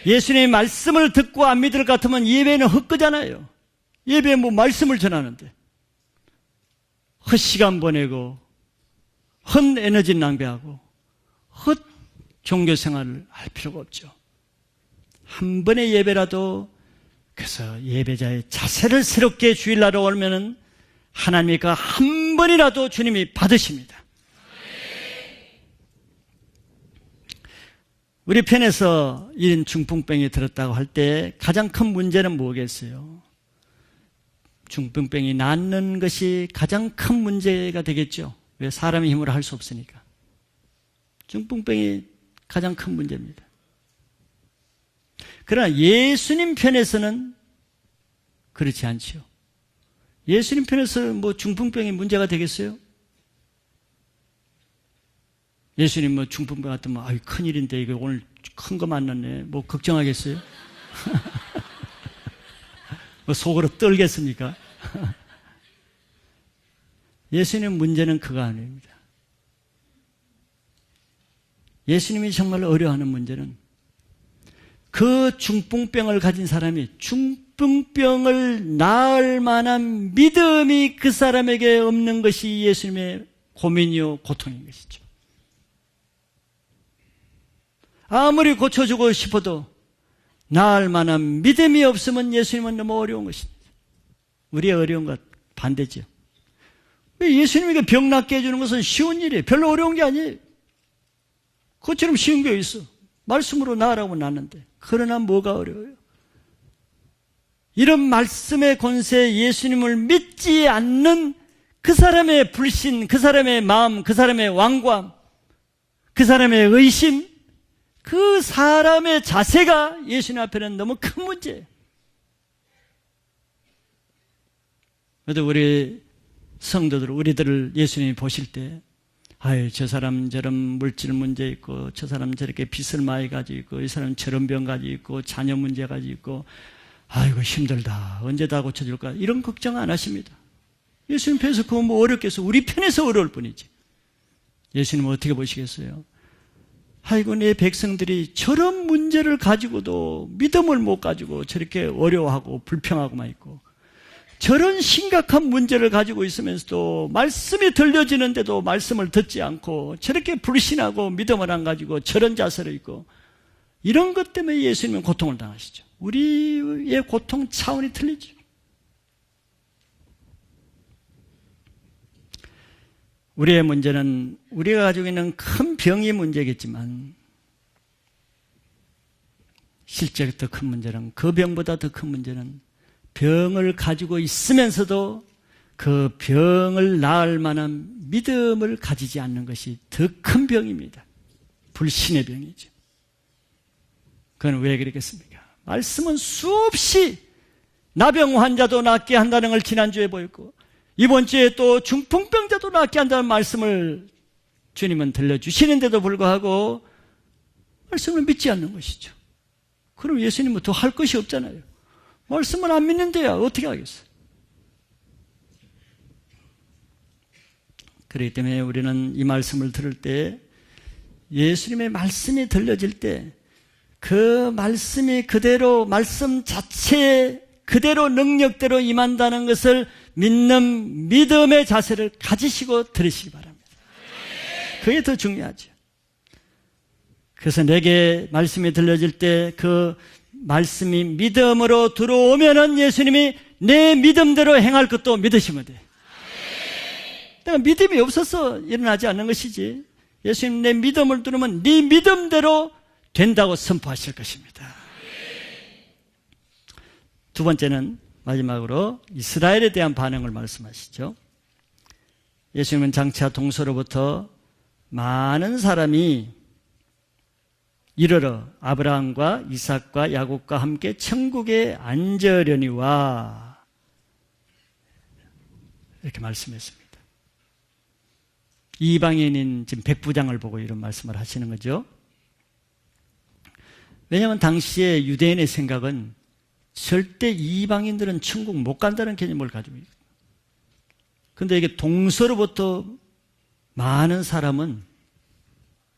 예수님의 말씀을 듣고 안 믿을 것 같으면 예배는 헛거잖아요. 예배에 뭐 말씀을 전하는데 헛시간 보내고 헛 에너지 낭비하고 헛 종교생활을 할 필요가 없죠. 한 번의 예배라도 그래서 예배자의 자세를 새롭게 주일날에 오면은 하나님이 그 한 번이라도 주님이 받으십니다. 우리 편에서 이런 중풍병이 들었다고 할 때 가장 큰 문제는 뭐겠어요? 중풍병이 낫는 것이 가장 큰 문제가 되겠죠. 왜? 사람의 힘으로 할 수 없으니까. 중풍병이 가장 큰 문제입니다. 그러나 예수님 편에서는 그렇지 않죠. 예수님 편에서 뭐 중풍병이 문제가 되겠어요? 예수님 뭐 중풍병 같으면 아유 큰일인데 이거 오늘 큰 거 만났네. 뭐 걱정하겠어요? 뭐 속으로 떨겠습니까? 예수님 문제는 그거 아닙니다. 예수님이 정말 어려워하는 문제는 그 중풍병을 가진 사람이 중풍병을 나을 만한 믿음이 그 사람에게 없는 것이 예수님의 고민이요 고통인 것이죠. 아무리 고쳐주고 싶어도 나을 만한 믿음이 없으면 예수님은 너무 어려운 것입니다. 우리의 어려운 것 반대죠. 예수님에게 병 낫게 해주는 것은 쉬운 일이에요. 별로 어려운 게 아니에요. 그것처럼 쉬운 게 있어. 말씀으로 나으라고 낫는데. 그러나 뭐가 어려워요? 이런 말씀의 권세에 예수님을 믿지 않는 그 사람의 불신, 그 사람의 마음, 그 사람의 완고함, 그 사람의 의심, 그 사람의 자세가 예수님 앞에는 너무 큰 문제예요. 그래도 우리 성도들, 우리들을 예수님이 보실 때 아유, 저 사람 저런 물질 문제 있고, 저 사람 저렇게 빚을 많이 가지고 있고, 이 사람 저런 병 가지고 있고, 자녀 문제 가지고 있고, 아이고 힘들다. 언제 다 고쳐줄까? 이런 걱정 안 하십니다. 예수님 편에서 그거 뭐 어렵겠어. 우리 편에서 어려울 뿐이지. 예수님은 어떻게 보시겠어요? 아이고 내 백성들이 저런 문제를 가지고도 믿음을 못 가지고 저렇게 어려워하고 불평하고만 있고, 저런 심각한 문제를 가지고 있으면서도 말씀이 들려지는데도 말씀을 듣지 않고 저렇게 불신하고 믿음을 안 가지고 저런 자세로 있고, 이런 것 때문에 예수님은 고통을 당하시죠. 우리의 고통 차원이 틀리죠. 우리의 문제는 우리가 가지고 있는 큰 병이 문제겠지만 실제 더 큰 문제는, 그 병보다 더 큰 문제는 병을 가지고 있으면서도 그 병을 나을 만한 믿음을 가지지 않는 것이 더 큰 병입니다. 불신의 병이죠. 그건 왜 그러겠습니까? 말씀은 수없이 나병 환자도 낫게 한다는 걸 지난주에 보였고, 이번 주에 또 중풍병자도 낫게 한다는 말씀을 주님은 들려주시는데도 불구하고 말씀을 믿지 않는 것이죠. 그럼 예수님은 더 할 것이 없잖아요. 말씀을 안 믿는데야 어떻게 하겠어요? 그렇기 때문에 우리는 이 말씀을 들을 때, 예수님의 말씀이 들려질 때 그 말씀이 그대로, 말씀 자체에 그대로 능력대로 임한다는 것을 믿는 믿음의 자세를 가지시고 들으시기 바랍니다. 그게 더 중요하죠. 그래서 내게 말씀이 들려질 때 그 말씀이 믿음으로 들어오면은 예수님이 내 믿음대로 행할 것도 믿으시면 돼. 내가 믿음이 없어서 일어나지 않는 것이지, 예수님 내 믿음을 들으면 네 믿음대로 된다고 선포하실 것입니다. 두 번째는 마지막으로 이스라엘에 대한 반응을 말씀하시죠. 예수님은 장차 동서로부터 많은 사람이 이르러 아브라함과 이삭과 야곱과 함께 천국에 앉으려니와 이렇게 말씀했습니다. 이방인인 지금 백부장을 보고 이런 말씀을 하시는 거죠. 왜냐하면 당시에 유대인의 생각은 절대 이방인들은 천국 못 간다는 개념을 가지고 있거든요. 그런데 이게 동서로부터 많은 사람은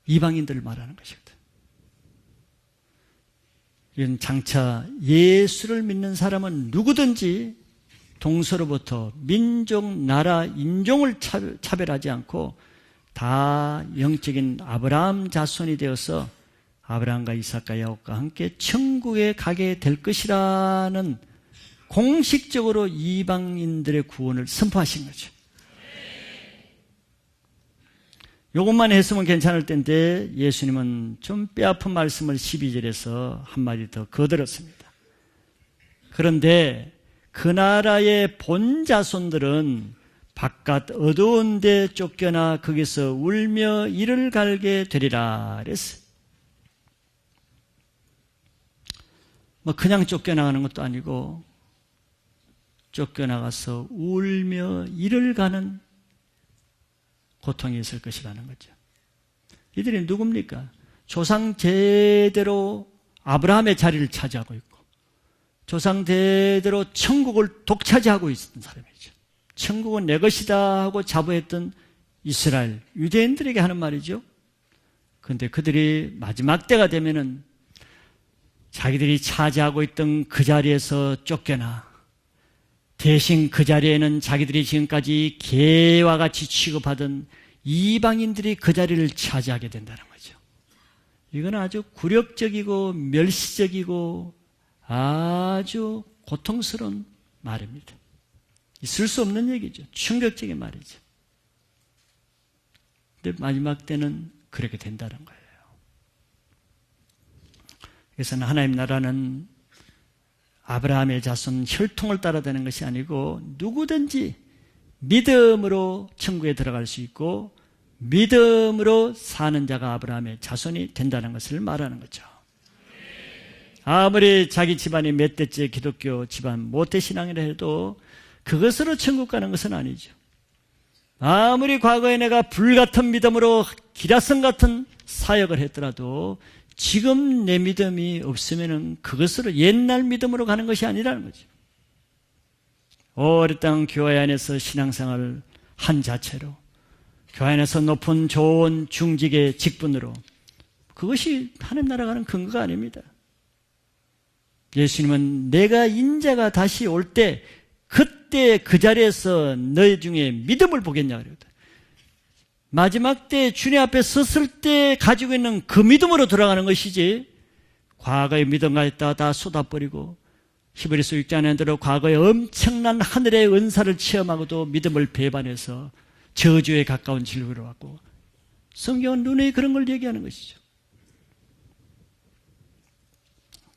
이방인들을 말하는 것이거든요. 이건 장차 예수를 믿는 사람은 누구든지 동서로부터 민족, 나라, 인종을 차별하지 않고 다 영적인 아브라함 자손이 되어서 아브라함과 이삭과 야곱과 함께 천국에 가게 될 것이라는 공식적으로 이방인들의 구원을 선포하신 거죠. 요것만 했으면 괜찮을 텐데 예수님은 좀 뼈아픈 말씀을 12절에서 한마디 더 거들었습니다. 그런데 그 나라의 본 자손들은 바깥 어두운 데 쫓겨나 거기서 울며 이를 갈게 되리라 그랬어요. 뭐 그냥 쫓겨나가는 것도 아니고 쫓겨나가서 울며 이를 가는 고통이 있을 것이라는 거죠. 이들이 누굽니까? 조상 대대로 아브라함의 자리를 차지하고 있고 조상 대대로 천국을 독차지하고 있었던 사람이죠. 천국은 내 것이다 하고 자부했던 이스라엘, 유대인들에게 하는 말이죠. 그런데 그들이 마지막 때가 되면은 자기들이 차지하고 있던 그 자리에서 쫓겨나 대신 그 자리에는 자기들이 지금까지 개와 같이 취급하던 이방인들이 그 자리를 차지하게 된다는 거죠. 이건 아주 굴욕적이고 멸시적이고 아주 고통스러운 말입니다. 있을 수 없는 얘기죠. 충격적인 말이죠. 근데 마지막 때는 그렇게 된다는 거예요. 그래서 하나님 나라는 아브라함의 자손 혈통을 따라다니는 것이 아니고 누구든지 믿음으로 천국에 들어갈 수 있고 믿음으로 사는 자가 아브라함의 자손이 된다는 것을 말하는 거죠. 아무리 자기 집안이 몇 대째 기독교 집안 모태신앙이라 해도 그것으로 천국 가는 것은 아니죠. 아무리 과거에 내가 불같은 믿음으로 기라성 같은 사역을 했더라도 지금 내 믿음이 없으면 그것으로 옛날 믿음으로 가는 것이 아니라는 거죠. 오랫동안 교회 안에서 신앙생활을 한 자체로 교회 안에서 높은 좋은 중직의 직분으로 그것이 하나님 나라 가는 근거가 아닙니다. 예수님은 내가 인자가 다시 올 때 그때 그 자리에서 너희 중에 믿음을 보겠냐 그러거든. 마지막 때 주님 앞에 섰을 때 가지고 있는 그 믿음으로 돌아가는 것이지 과거의 믿음 가졌다가 다 쏟아버리고 히브리서 6장에 들어 과거의 엄청난 하늘의 은사를 체험하고도 믿음을 배반해서 저주에 가까운 진로로 왔고 성경은 눈에 그런 걸 얘기하는 것이죠.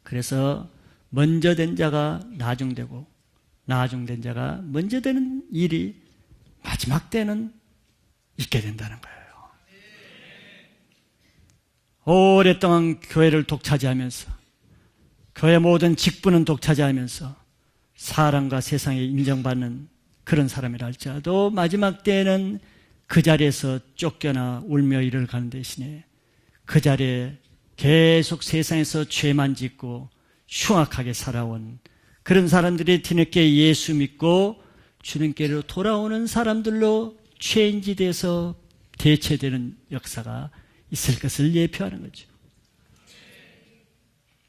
그래서 먼저 된 자가 나중되고 나중된 자가 먼저 되는 일이 마지막 때는 있게 된다는 거예요. 오랫동안 교회를 독차지하면서 교회 모든 직분은 독차지하면서 사람과 세상에 인정받는 그런 사람이라 할지라도 마지막 때에는 그 자리에서 쫓겨나 울며 이를 가는 대신에 그 자리에 계속 세상에서 죄만 짓고 흉악하게 살아온 그런 사람들이 뒤늦게 예수 믿고 주님께로 돌아오는 사람들로 체인지돼서 대체되는 역사가 있을 것을 예표하는 거죠.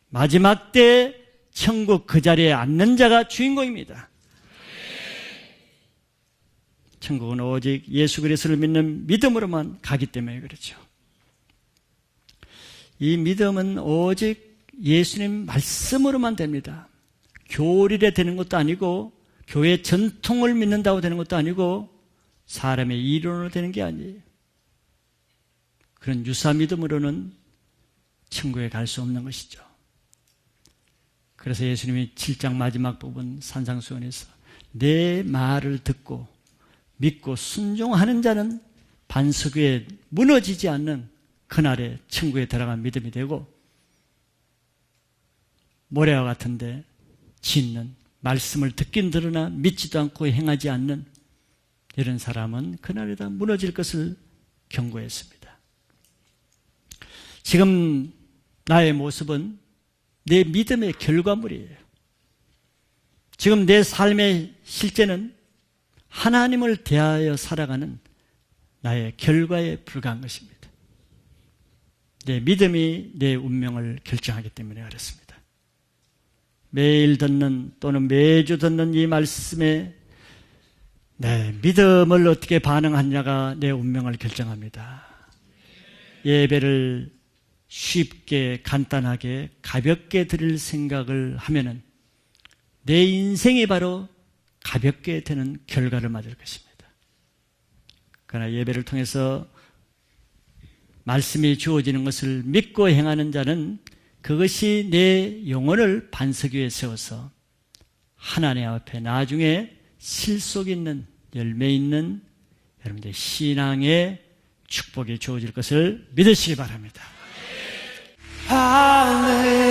마지막 때 천국 그 자리에 앉는 자가 주인공입니다. 천국은 오직 예수 그리스도를 믿는 믿음으로만 가기 때문에 그렇죠. 이 믿음은 오직 예수님 말씀으로만 됩니다. 교리에 되는 것도 아니고 교회 전통을 믿는다고 되는 것도 아니고 사람의 이론으로 되는 게 아니에요. 그런 유사 믿음으로는 천국에 갈 수 없는 것이죠. 그래서 예수님이 7장 마지막 부분 산상수훈에서 내 말을 듣고 믿고 순종하는 자는 반석 위에 무너지지 않는 그날에 천국에 들어간 믿음이 되고 모래와 같은데 짓는 말씀을 듣긴 들으나 믿지도 않고 행하지 않는 이런 사람은 그날에 다 무너질 것을 경고했습니다. 지금 나의 모습은 내 믿음의 결과물이에요. 지금 내 삶의 실제는 하나님을 대하여 살아가는 나의 결과에 불과한 것입니다. 내 믿음이 내 운명을 결정하기 때문에 그렇습니다. 매일 듣는 또는 매주 듣는 이 말씀에 내 믿음을 어떻게 반응하느냐가 내 운명을 결정합니다. 예배를 쉽게 간단하게 가볍게 드릴 생각을 하면은 내 인생이 바로 가볍게 되는 결과를 맞을 것입니다. 그러나 예배를 통해서 말씀이 주어지는 것을 믿고 행하는 자는 그것이 내 영혼을 반석 위에 세워서 하나님 앞에 나중에 실속 있는 열매 있는 여러분들의 신앙의 축복이 주어질 것을 믿으시기 바랍니다. 할렐루야.